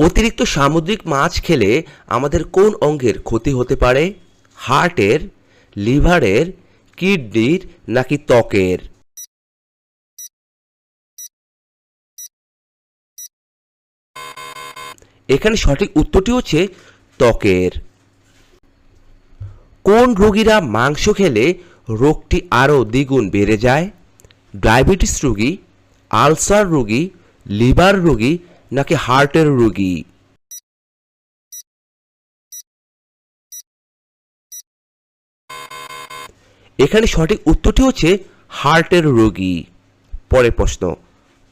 অতিরিক্ত সামুদ্রিক মাছ খেলে আমাদের কোন অঙ্গের ক্ষতি হতে পারে? হার্টের, লিভারের, কিডনির নাকি ত্বকের? এখানে সঠিক উত্তরটি হচ্ছে ত্বকের। কোন রোগীরা মাংস খেলে রোগটি আরও দ্বিগুণ বেড়ে যায়? ডায়াবেটিস রোগী, আলসার রোগী, লিভার রোগী নাকি হার্টের রোগী? এখানে সঠিক উত্তরটি হচ্ছে হার্টের রোগী। পরের প্রশ্ন,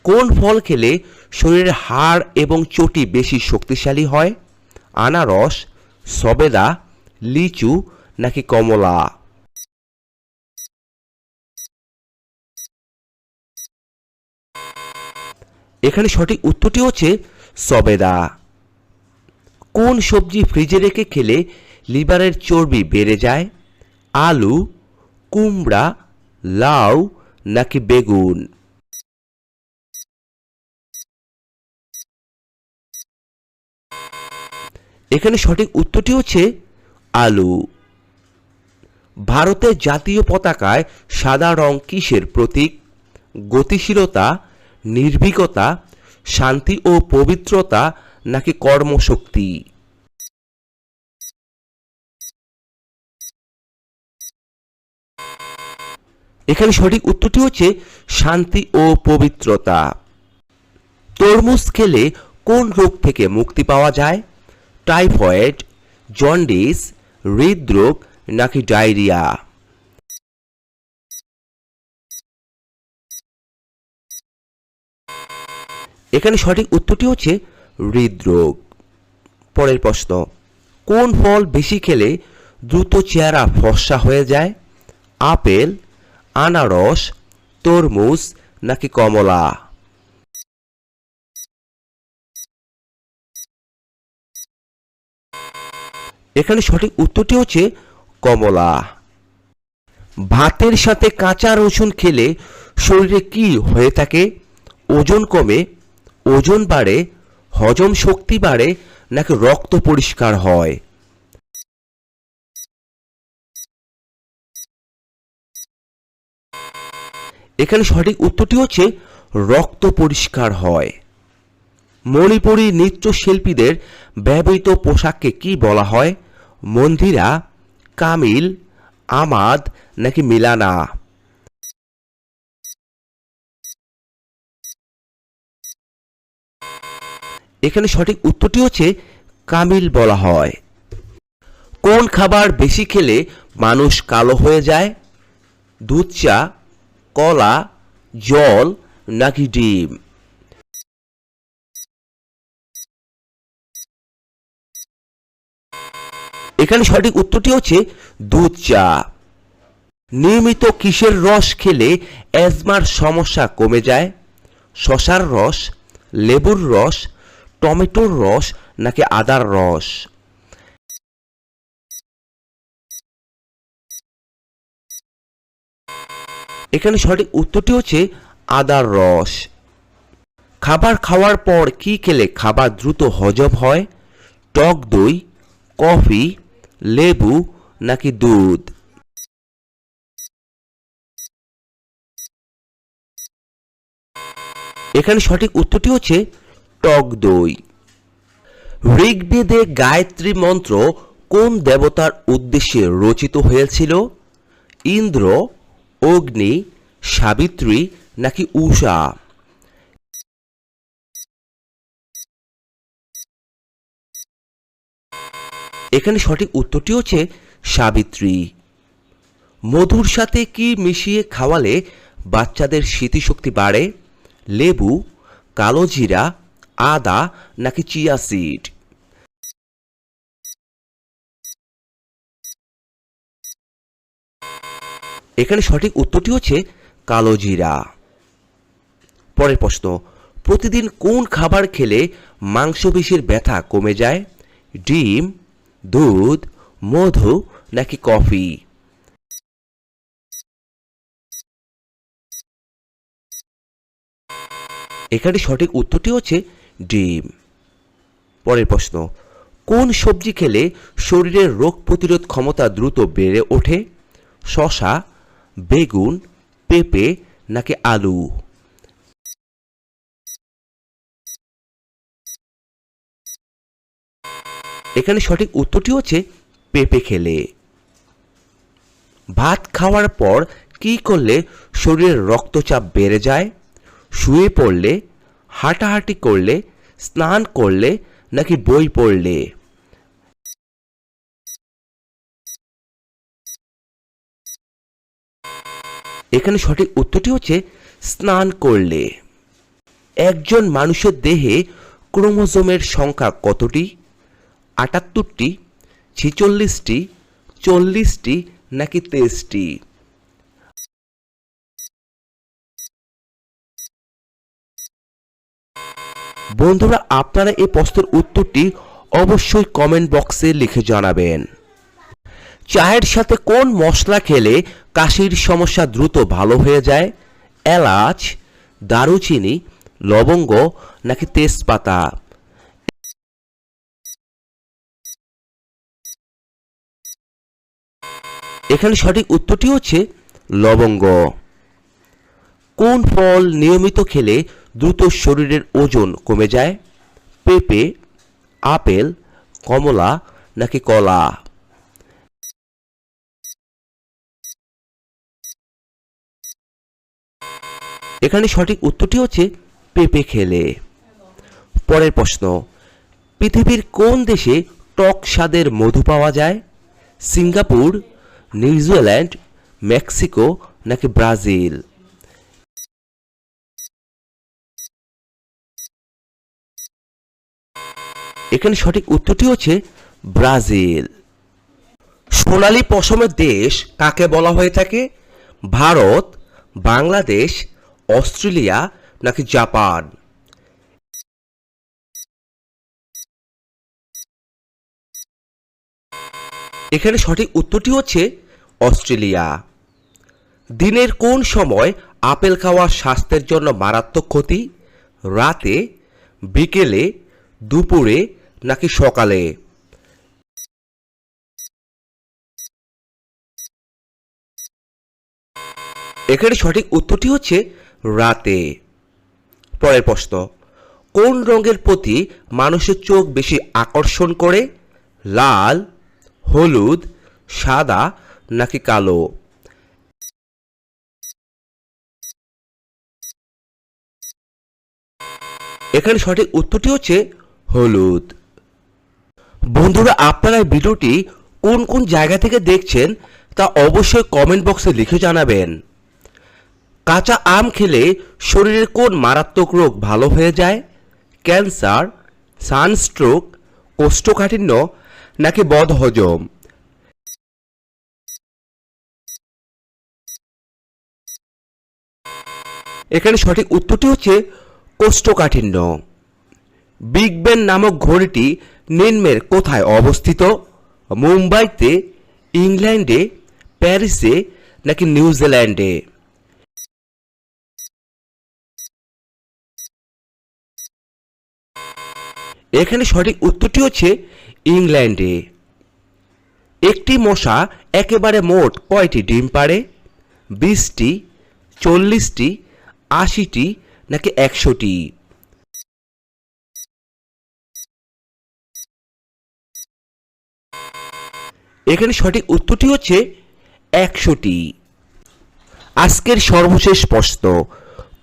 কোন ফল খেলে শরীরের হাড় এবং চটি বেশি শক্তিশালী হয়? আনারস, সবেদা, লিচু নাকি কমলা? এখানে সঠিক উত্তরটি হচ্ছে সবেদা। কোন সবজি ফ্রিজে রেখে খেলে লিভারের চর্বি বেড়ে যায়? আলু, কুমড়া, লাউ নাকি বেগুন? এখানে সঠিক উত্তরটি হচ্ছে আলু। ভারতের জাতীয় পতাকায় সাদা রং কিসের প্রতীক? গতিশীলতা, নির্ভীকতা, শান্তি ও পবিত্রতা নাকি কর্মশক্তি? এখানে সঠিক উত্তরটি হচ্ছে শান্তি ও পবিত্রতা। তরমুজ খেলে কোন রোগ থেকে মুক্তি পাওয়া যায়? টাইফয়েড, জন্ডিস, হৃদরোগ নাকি ডায়রিয়া? এখানে সঠিক উত্তরটি হচ্ছে হৃদরোগ। পরের প্রশ্ন, কোন ফল বেশি খেলে দ্রুত চেহারা ফর্সা হয়ে যায়? আপেল, আনারস, তরমুজ নাকি কমলা? এখানে সঠিক উত্তরটি হচ্ছে কমলা। ভাতের সাথে কাঁচা রসুন খেলে শরীরে কি হয়ে থাকে? ওজন কমে, ওজন বাড়ে, হজম শক্তি বাড়ে নাকি রক্ত পরিষ্কার হয়? এখানে সঠিক উত্তরটি হচ্ছে রক্ত পরিষ্কার হয়। মণিপুরী নৃত্যশিল্পীদের ব্যবহৃত পোশাককে কি বলা হয়? মন্দিরা, কামিল, আমাদ নাকি মিলানা? এখানে সঠিক উত্তরটি হচ্ছে কামিল বলা হয়। কোন খাবার বেশি খেলে মানুষ কালো হয়ে যায়? দুধ চা, কলা, জল নাকি ডিম? এখানে সঠিক উত্তরটি হচ্ছে দুধ চা। নিয়মিত কিসের রস খেলে অ্যাজমার সমস্যা কমে যায়? শসার রস, লেবুর রস, টমেটোর রস নাকি আদার রস? এখানে সঠিক উত্তরটি হচ্ছে আদার রস। খাবার খাওয়ার পর কি খেলে খাবার দ্রুত হজম হয়? টক দই, কফি, লেবু নাকি দুধ? এখানে সঠিক উত্তরটি হচ্ছে টক দই। ঋগ্বেদে গায়ত্রী মন্ত্র কোন দেবতার উদ্দেশ্যে রচিত হয়েছিল? ইন্দ্র, অগ্নি, সাবিত্রী নাকি উষা? এখানে সঠিক উত্তরটি হচ্ছে সাবিত্রী। মধুর সাথে কি মিশিয়ে খাওয়ালে বাচ্চাদের স্মৃতিশক্তি বাড়ে? লেবু, কালোজিরা, আদা নাকি চিয়া সিড? এখানে সঠিক উত্তরটি হচ্ছে কালোজিরা। পরের প্রশ্ন, প্রতিদিন কোন খাবার খেলে মাংসপেশির ব্যথা কমে যায়? ডিম, দুধ, মধু নাকি কফি? এখানে সঠিক উত্তরটি হচ্ছে ডিম। পরের প্রশ্ন, কোন সবজি খেলে শরীরের রোগ প্রতিরোধ ক্ষমতা দ্রুত বেড়ে ওঠে? শসা, বেগুন, পেঁপে নাকি আলু? এখানে সঠিক উত্তরটি হচ্ছে পেঁপে খেলে। ভাত খাওয়ার পর কি করলে শরীরের রক্তচাপ বেড়ে যায়? শুয়ে পড়লে, হাঁটাহাঁটি করলে, স্নান করলে নাকি বই পড়লে? এখানে সঠিক উত্তরটি হচ্ছে স্নান করলে। একজন মানুষের দেহে ক্রোমোজোমের সংখ্যা কতটি? ৭৮টি, ৪৬টি, ৪০টি নাকি ২৩টি? বন্ধুরা, আপনারা এই প্রশ্নের উত্তরটি অবশ্যই কমেন্ট বক্সে লিখে জানাবেন। চায়ের সাথে কোন মশলা খেলে কাশির সমস্যা দ্রুত ভালো হয়ে যায়? এলাচ, দারুচিনি, লবঙ্গ নাকি তেজপাতা? এখানে সঠিক উত্তরটি হচ্ছে লবঙ্গ। কোন ফল নিয়মিত খেলে দ্রুত শরীরের ওজন কমে যায়? পেঁপে, আপেল, কমলা নাকি কলা? এখানে সঠিক উত্তরটি হচ্ছে পেঁপে খেলে। পরের প্রশ্ন, পৃথিবীর কোন দেশে টক স্বাদের মধু পাওয়া যায়? সিঙ্গাপুর, নিউজিল্যান্ড, মেক্সিকো নাকি ব্রাজিল? এখানে সঠিক উত্তরটি হচ্ছে ব্রাজিল। সোনালী পশমের দেশ কাকে বলা হয়ে থাকে? ভারত, বাংলাদেশ, অস্ট্রেলিয়া নাকি জাপান? এখানে সঠিক উত্তরটি হচ্ছে অস্ট্রেলিয়া। দিনের কোন সময় আপেল খাওয়া স্বাস্থ্যের জন্য মারাত্মক ক্ষতি? রাতে, বিকেলে, দুপুরে নাকি সকালে? এখানে সঠিক উত্তরটি হচ্ছে রাতে। পরের প্রশ্ন, কোন রঙের প্রতি মানুষের চোখ বেশি আকর্ষণ করে? লাল, হলুদ, সাদা নাকি কালো? এখানে সঠিক উত্তরটি হচ্ছে হলুদ। বন্ধুরা, আপনারা ভিডিওটি কোন কোন জায়গা থেকে দেখছেন তা অবশ্যই কমেন্ট বক্সে লিখে জানাবেন। কাঁচা আম খেলে শরীরের কোন মারাত্মক রোগ ভালো হয়ে যায়? ক্যান্সার, সানস্ট্রোক, কোষ্ঠকাঠিন্য নাকি বদহজম? এখানে সঠিক উত্তরটি হচ্ছে কোষ্ঠকাঠিন্য। বিগ বেন নামক ঘড়িটি নিম্নের কোথায় অবস্থিত? মুম্বাইতে, ইংল্যান্ডে, প্যারিসে নাকি নিউজিল্যান্ডে? এখানে সঠিক উত্তরটি হচ্ছে ইংল্যান্ডে। একটি মশা একেবারে মোট কয়টি ডিম পাড়ে? 20টি, 40টি, 80টি নাকি 100টি? এখানে সঠিক উত্তরটি হচ্ছে 100টি। আজকের সর্বশেষ প্রশ্ন,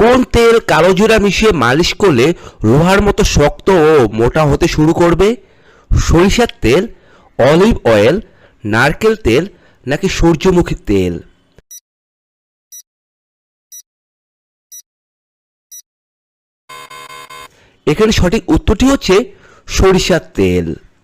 কোন তেল কালোজিরা মিশিয়ে মালিশ করলে লোহার মতো শক্ত ও মোটা হতে শুরু করবে? সরিষার তেল, অলিভ অয়েল, নারকেল তেল নাকি সূর্যমুখী তেল? এখানে সঠিক উত্তরটি হচ্ছে সরিষার তেল।